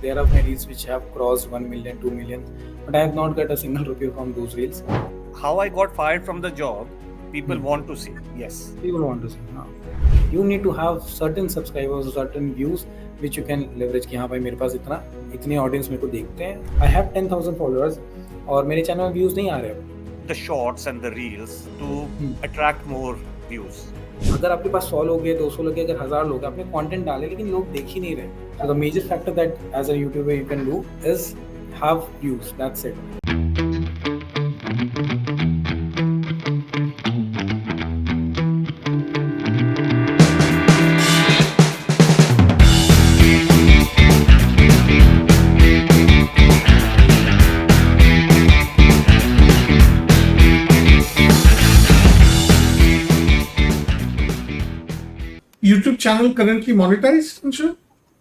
There are many reels which have crossed 1 million, 2 million, but I have not got a single rupee from those reels. How I got fired from the job, people want to see. Yes. People want to see. You need to have certain subscribers, certain views which you can leverage कि हाँ भाई मेरे पास इतने audience मेरे को देखते हैं. I have 10,000 followers और मेरे चैनल में व्यूज नहीं आ रहे. The shorts and the reels to attract more views. अगर आपके पास 100 लोग हैं, 200 लोग हैं, अगर 1000 लोग हैं, आपने कंटेंट डाले लेकिन लोग देख ही नहीं रहे. So the major factor that as a YouTuber you can do is have views. That's it. YouTube channel currently monetized, Anshu?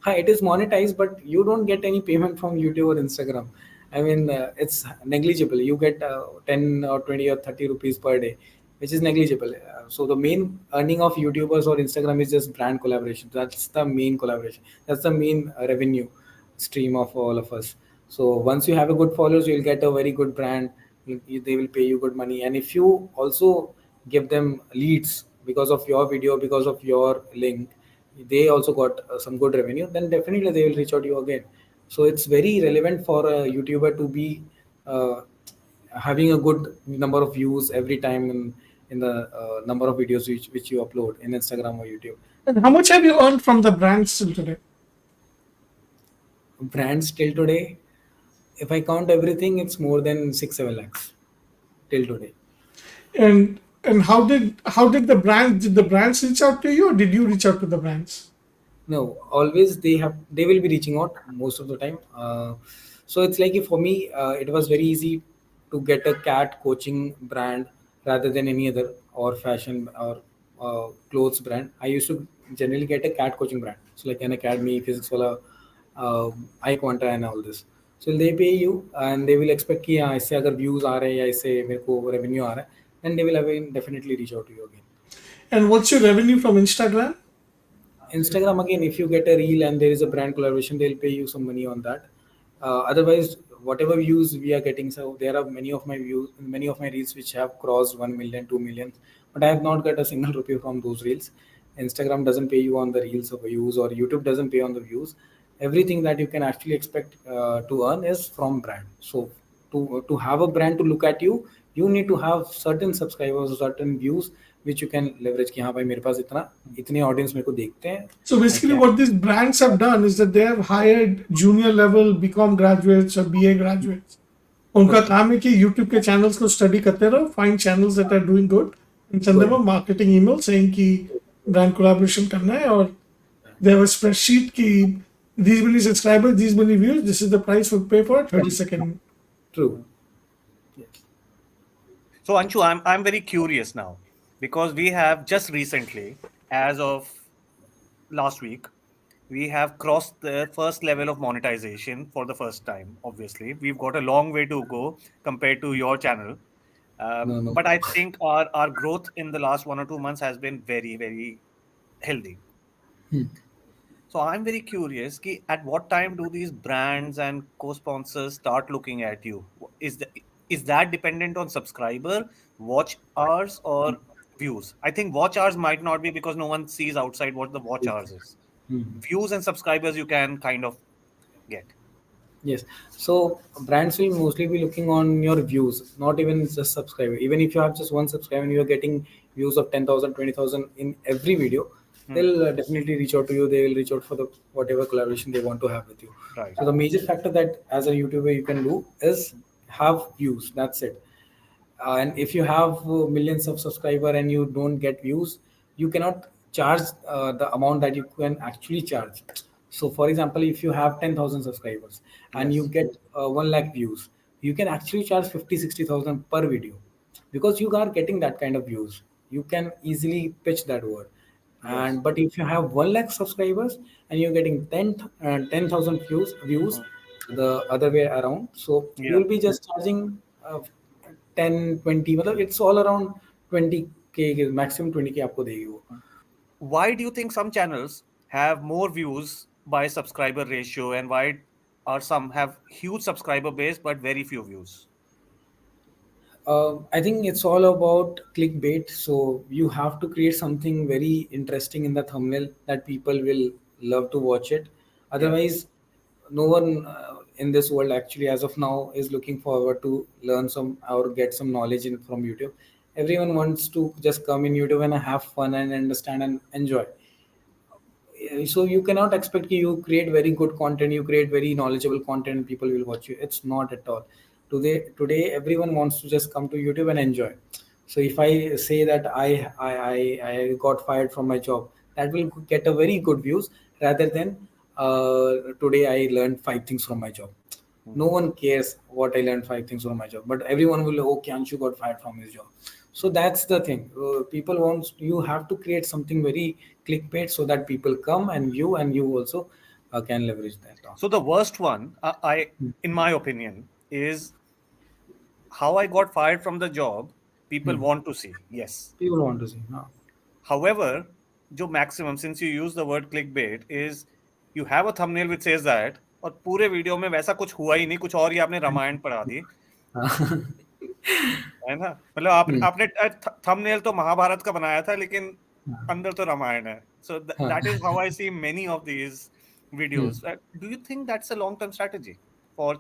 It is monetized, but you don't get any payment from YouTube or Instagram. I mean, it's negligible. You get 10 or 20 or 30 rupees per day, which is negligible. So the main earning of YouTubers or Instagram is just brand collaboration. That's the main collaboration. That's the main revenue stream of all of us. So once you have a good followers, you'll get a very good brand. They will pay you good money, and if you also give them leads because of your video, because of your link, they also got some good revenue, then definitely they will reach out to you again. So it's very relevant for a YouTuber to be uh, having a good number of views every time in the number of videos which you upload in Instagram or YouTube. And how much have you earned from the brands till today? Brands till today, if I count everything, it's more than 6-7 lakhs till today. And how did the brands reach out to you, or did you reach out to the brands? No, always they will be reaching out most of the time. So it's like for me, it was very easy to get a cat coaching brand rather than any other or fashion or clothes brand. I used to generally get a cat coaching brand, so like an academy, physics wala, iQuanta and all this. So they pay you and they will expect कि हाँ इससे अगर views आ रहे हैं या इससे मेरे को revenue आ रहा है, then they will again definitely reach out to you again. And what's your revenue from Instagram? Instagram again, if you get a reel and there is a brand collaboration, they'll pay you some money on that. Otherwise, whatever views we are getting, so there are many of my reels which have crossed 1 million, 2 million, but I have not got a single rupee from those reels. Instagram doesn't pay you on the reels of views, or YouTube doesn't pay on the views. Everything that you can actually expect to earn is from brand. So to have a brand to look at you, you need to have certain subscribers, certain views which you can leverage कि हाँ भाई मेरे पास इतने audience मेरे को देखते हैं. So basically, what these brands have done is that they have hired junior level BCom graduates or BA graduates. उनका काम है कि YouTube के channels को study करते रहो, find channels that are doing good, and send them a marketing email saying कि brand collaboration करना है, और they have a spreadsheet कि these many subscribers, these many views, this is the price we pay for 30-second. True. So Anshu, I'm very curious now because we have just recently, as of last week, we have crossed the first level of monetization for the first time. Obviously, we've got a long way to go compared to your channel. No. But I think our growth in the last 1 or 2 months has been very, very healthy. So I'm very curious, ki at what time do these brands and co-sponsors start looking at you? Is that dependent on subscriber, watch hours, or views? I think watch hours might not be because no one sees outside what the watch hours is. Views and subscribers you can kind of get. Yes. So brands will mostly be looking on your views, not even just subscriber. Even if you have just one subscriber and you are getting views of 10,000, 20,000 in every video, they'll definitely reach out to you. They will reach out for the whatever collaboration they want to have with you. Right. So the major factor that as a YouTuber you can do is have views. That's it. And if you have millions of subscriber and you don't get views, you cannot charge the amount that you can actually charge. So for example, if you have 10,000 subscribers and you get 1 lakh views, you can actually charge 50-60,000 per video because you are getting that kind of views. You can easily pitch that word. And but if you have 1 lakh subscribers and you're getting 10,000 views the other way around, so Yeah. you'll be just charging 10 20, मतलब it's all around 20k के maximum 20k आपको देगी वो. Why do you think some channels have more views by subscriber ratio, and why or some have huge subscriber base but very few views? I think it's all about clickbait. So you have to create something very interesting in the thumbnail that people will love to watch it. Yeah. Otherwise, no one in this world actually, as of now, is looking forward to learn some or get some knowledge in from YouTube. Everyone wants to just come in YouTube and have fun and understand and enjoy. So you cannot expect you create very good content, you create very knowledgeable content, people will watch you. It's not at all. Today everyone wants to just come to YouTube and enjoy. So if I say that I got fired from my job, that will get a very good views, rather than today I learned 5 things from my job. No one cares what I learned 5 things from my job, but everyone will, okay, Anshu got fired from his job. So that's the thing. People want, you have to create something very clickbait so that people come and view, and you also can leverage that on. So the worst one, in my opinion, is how I got fired from the job. People want to see, yes. People want to see. No. However, जो maximum, since you use the word clickbait, is you have a thumbnail which says that, और पूरे video में वैसा कुछ हुआ ही नहीं, कुछ और ही आपने रामायण पढ़ा दी, है ना? मतलब आपने थंबनेल तो महाभारत का बनाया था, लेकिन अंदर तो रामायण है. So that is how I see many of these videos. Do you think that's a long-term strategy for?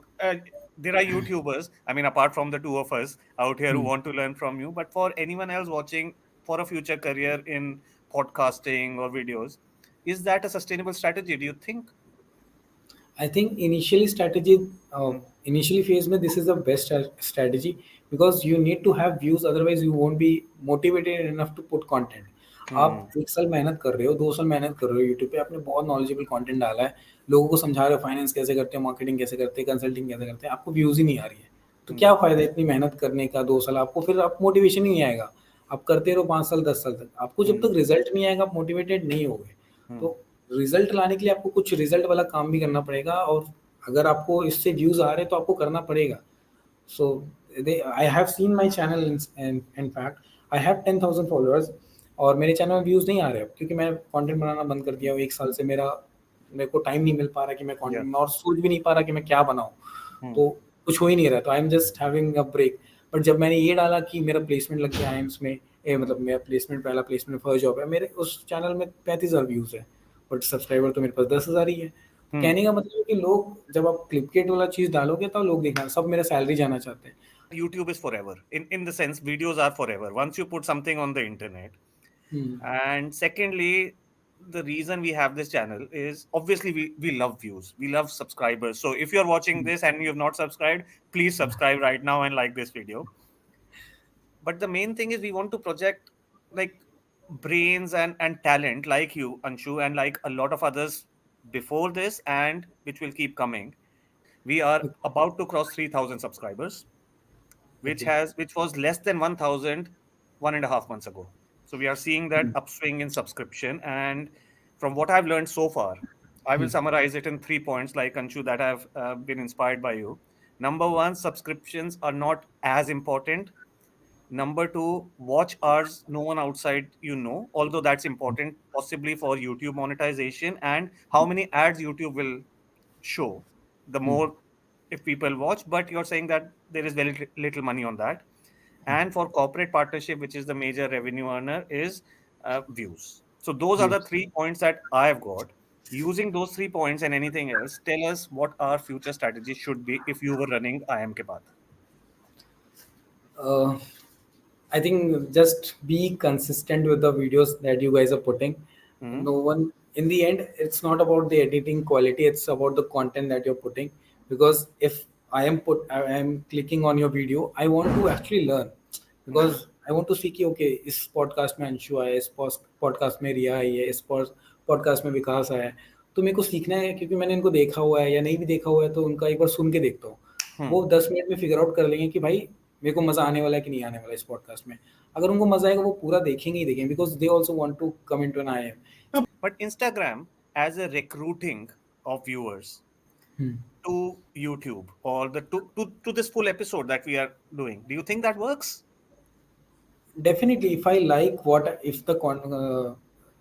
There are YouTubers, I mean, apart from the two of us out here who want to learn from you, but for anyone else watching for a future career in podcasting or videos, is that a sustainable strategy, do you think? I think initially phase में this is the best strategy, because you need to have views, otherwise you won't be motivated enough to put content. आप 1 साल मेहनत कर रहे हो, 2 साल मेहनत कर रहे हो यूट्यूब पे, आपने बहुत नॉलेजेबल कंटेंट डाला है, लोगों को समझा रहे हो फाइनेंस कैसे करते हैं, मार्केटिंग कैसे करते हैं, कंसल्टिंग कैसे करते हैं, आपको व्यूज ही नहीं आ रही है, तो क्या फायदा इतनी मेहनत करने का 2 साल? आपको फिर आप मोटिवेशन ही नहीं आएगा, आप करते रहो 5 साल 10 साल तक, आपको जब तक रिजल्ट नहीं आएगा आप मोटिवेटेड नहीं होगे. तो रिजल्ट लाने के लिए आपको कुछ रिजल्ट वाला काम भी करना पड़ेगा, और अगर आपको इससे व्यूज आ रहे हैं तो आपको करना पड़ेगा. So I have seen my channel, in fact I have 10,000 followers, और मेरे चैनल में व्यूज नहीं आ रहे अब, क्योंकि मैं कंटेंट बनाना बंद कर दिया हूँ 1 साल से. मेरे को टाइम नहीं मिल पा रहा कि मैं कंटेंट, और सोच भी नहीं पा रहा कि मैं क्या बनाऊँ, तो कुछ हो ही नहीं रहा, तो I am just having a break. But जब मैंने ये डाला कि मेरा प्लेसमेंट लग गया आईएम्स में, मतलब मेरा प्लेसमेंट, पहला प्लेसमेंट फर्स्ट जॉब है, मेरे उस चैनल में 35,000 व्यूज है, बट सब्सक्राइबर तो मेरे पास 10,000 ही है. कहने का मतलब है कि लोग, जब आप क्लिपकेट वाला चीज डालोगे तो लोग देखना, सब मेरा सैलरी जाना चाहते हैं. YouTube is forever, in the sense videos are forever once you put something on the internet. And secondly, the reason we have this channel is obviously we love views, we love subscribers. So if you're watching this and you have not subscribed, please subscribe right now and like this video. But the main thing is we want to project like brains and talent like you, Anshu, and like a lot of others before this, and which will keep coming. We are about to cross 3,000 subscribers, which was less than 1,000 1.5 months ago. So we are seeing that upswing in subscription. And from what I've learned so far, I will summarize it in 3 points, like Anshu, that have been inspired by you. Number one, subscriptions are not as important. Number two, watch hours no one outside although that's important possibly for YouTube monetization, and how many ads YouTube will show the more if people watch. But you're saying that there is very little money on that. And for corporate partnership, which is the major revenue earner, is views. So those are the 3 points that I've got. Using those 3 points and anything else, tell us what our future strategy should be if you were running IM Ke Baat. I think just be consistent with the videos that you guys are putting. No one, in the end, it's not about the editing quality, it's about the content that you're putting. Because if I am clicking on your video, I want to actually learn, because I want to see कि okay, इस podcast में अंशु आया, इस podcast में रिया आई है, इस podcast में विकास आया है, तो मेरे को सीखना है, क्योंकि मैंने इनको देखा हुआ है या नहीं भी देखा हुआ है, तो उनका एक बार सुन के देखता हूँ. वो 10 मिनट में फिगर आउट कर लेंगे कि भाई मेरे को मजा आने वाला है कि नहीं आने वाला इस पॉडकास्ट में. अगर उनको मजा आएगा वो पूरा देखेंगे ही देखेंगे, because they also want to come into an IIM. But Instagram as a recruiting of viewers to YouTube, or to this full episode that we are doing, do you think that works? Definitely, if I like if the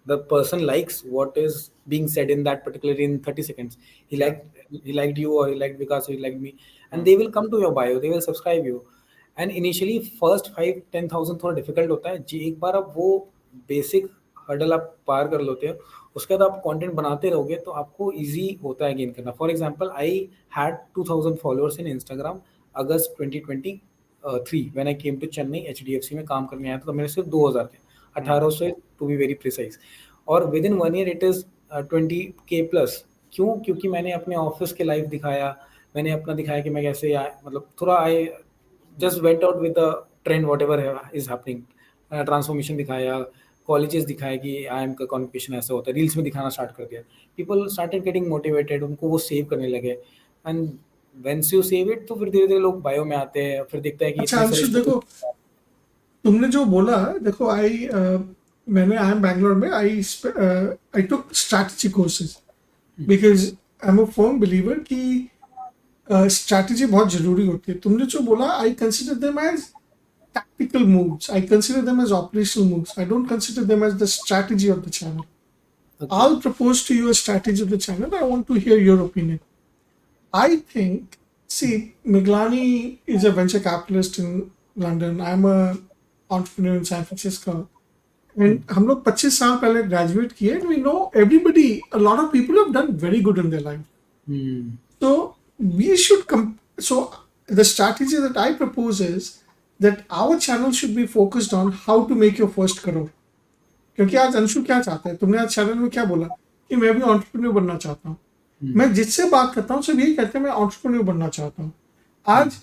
the person likes what is being said in that particular in 30 seconds. He liked you, or he liked Vikas, or he liked me, and they will come to your bio, they will subscribe you. And initially first 5-10,000 थोड़ा difficult होता है जी, एक बार आप वो basic hurdle आप पार कर लेते हो, उसके बाद आप कंटेंट बनाते रहोगे तो आपको इजी होता है गेन करना. For example, I had 2000 followers in Instagram August 2023 when I came to Chennai. HDFC में काम करने आया था, तो मेरे सिर्फ 2000 थे, 1800 टू बी वेरी प्रिसाइज. और with in 1 year it is 20K plus. क्यों? क्योंकि मैंने अपने ऑफिस के लाइफ दिखाया, मैंने अपना दिखाया कि मैं कैसे मतलब थोड़ा I just went out with the trend what ever is happening. Transformation दिखाया, कॉलेजेस दिखाया कि आई एम का कॉन्वोकेशन ऐसा होता है, रील्स में दिखाना स्टार्ट कर दिया. पीपल स्टार्टेड गेटिंग मोटिवेटेड, उनको वो सेव करने लगे. And once you save it, तो फिर धीरे धीरे लोग बायो में आते हैं, फिर दिखता है कि अच्छा अंशु, देखो तुमने जो बोला, देखो मैंने आई एम बैंगलोर में, I took strategy courses because I am a firm believer कि स्ट्रैटेजी बहुत जरूरी होती है. तुमने जो बोला, I consider them as tactical moves. I consider them as operational moves. I don't consider them as the strategy of the channel. Okay. I'll propose to you a strategy of the channel. I want to hear your opinion. I think, see, Miglani is a venture capitalist in London. I'm a entrepreneur in San Francisco. And हम लोग 25 साल पहले graduate किए, and we know everybody, a lot of people have done very good in their life. So we should so the strategy that I propose is that our channel should be focused on how to make your first crore. क्योंकि आज अंशु क्या चाहता है, तुमने आज channel में क्या बोला कि मैं भी एंटरप्रेन्योर बनना चाहता हूँ. मैं जिससे बात करता हूँ सब यही कहते हैं मैं एंटरप्रेन्योर बनना चाहता हूँ. आज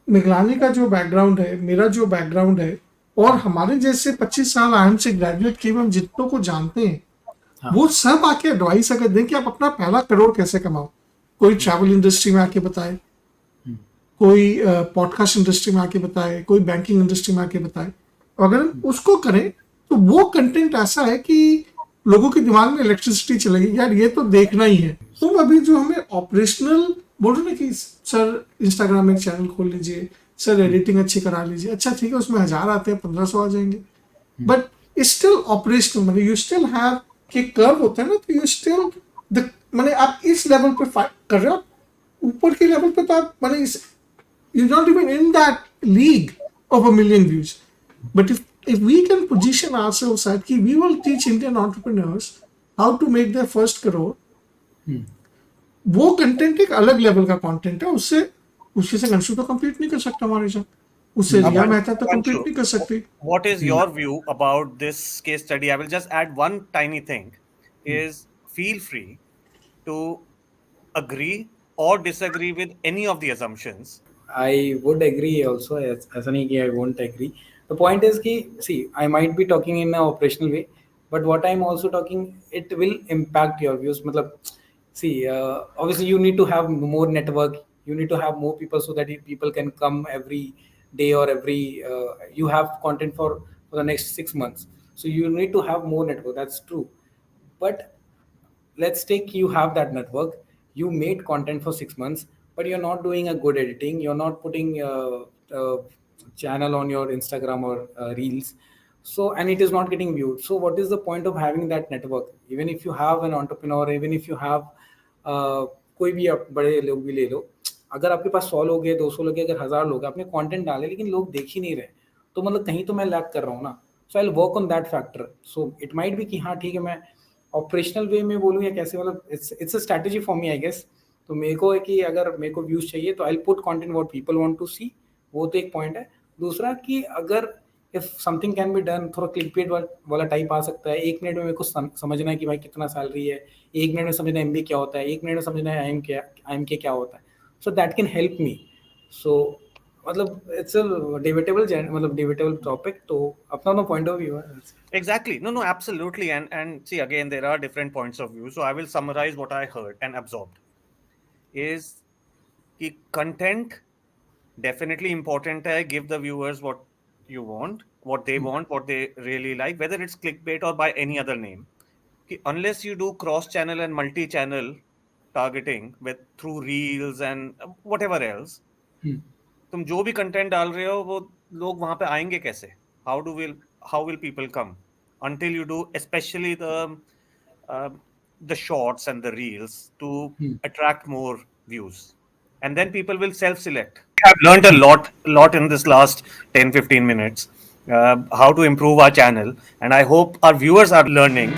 मिगलानी का जो बैकग्राउंड है, मेरा जो बैकग्राउंड है, और हमारे जैसे 25 साल आईएम से ग्रेजुएट किए हम जितनों को जानते हैं, वो सब आके एडवाइस अगर दें कि आप अपना पहला करोड़ कैसे कमाओ. कोई ट्रैवल इंडस्ट्री में आके बताए, कोई पॉडकास्ट इंडस्ट्री में आके बताए, कोई बैंकिंग इंडस्ट्री में आके बताए. अगर उसको करें तो वो कंटेंट ऐसा है कि लोगों के दिमाग में इलेक्ट्रिसिटी चलेगी, यार ये तो देखना ही है. तो अभी जो हमें ऑपरेशनल बोल रहे ना कि सर इंस्टाग्राम में एक चैनल खोल लीजिए, सर एडिटिंग अच्छी करा लीजिए, अच्छा ठीक है, उसमें 1000 आते हैं, 1500 आ जाएंगे, बट स्टिल ऑपरेशनल. मतलब यू स्टिल हैव कि कर्व होता है ना, तो यू स्टिल मैंने आप इस लेवल पे फाइट कर रहे हो, ऊपर के लेवल पे तो आप मैंने you're not even in that league of 1 million views. But if we can position ourselves at कि we will teach Indian entrepreneurs how to make their first crore, वो कंटेंट एक अलग लेवल का कंटेंट है. उससे से अंशु तो कंप्लीट नहीं कर सकता हमारे साथ, उससे रिया मेहता तो कंप्लीट नहीं कर सकती. What is your view about this case study? I will just add one tiny thing, is feel free to agree or disagree with any of the assumptions. I would agree also. ऐसा नहीं कि I won't agree. The point is कि see, I might be talking in an operational way, but what I'm also talking, it will impact your views. मतलब see, obviously you need to have more network. You need to have more people so that people can come every day or every. You have content for the next 6 months. So you need to have more network. That's true. But let's take you have that network. You made content for 6 months, but you're not doing a good editing, you're not putting channel on your Instagram or reels, so, and it is not getting viewed. So what is the point of having that network? Even if you have an entrepreneur, even if you have कोई भी आप बड़े लोग भी ले लो, अगर आपके पास 100 लोग हैं, 200 लोग हैं, अगर 1000 लोग हैं, आपने कंटेंट डाले लेकिन लोग देख ही नहीं रहे, तो मतलब कहीं तो मैं लैग कर रहा हूँ ना. So I will work on that factor. So it might be कि हाँ ठीक है, मैं ऑपरेशनल वे में बोलूँ या कैसे, मतलब it's a strategy for me I guess. तो मेरे को है कि अगर मेरे को व्यूज चाहिए तो I put content what people want to see, वो तो एक पॉइंट है. दूसरा कि अगर if something can be done, थोड़ा क्लिकबेट वाला टाइप आ सकता है. 1 मिनट में मेरे को समझना है कि भाई कितना सैलरी है, 1 मिनट में समझना है MBA क्या होता है, 1 मिनट में समझना है IMK क्या होता है. So that can help me. So मतलब इट्स अ डिबेटेबल टॉपिक, तो अपना पॉइंट ऑफ व्यू है. Exactly. No, absolutely. And see, again, there are different points of view. So I will summarize what I heard and absorbed. Is कि content definitely important है. Give the viewers what you want, what they want, what they really like, whether it's clickbait or by any other name. कि unless you do cross-channel and multi-channel targeting with through reels and whatever else, तुम जो भी content डाल रहे हो वो लोग वहाँ पे आएंगे कैसे? How will people come? until you do, especially the shorts and the reels, to attract more views, and then people will self-select. I've learned a lot in this last 10-15 minutes, how to improve our channel, and I hope our viewers are learning.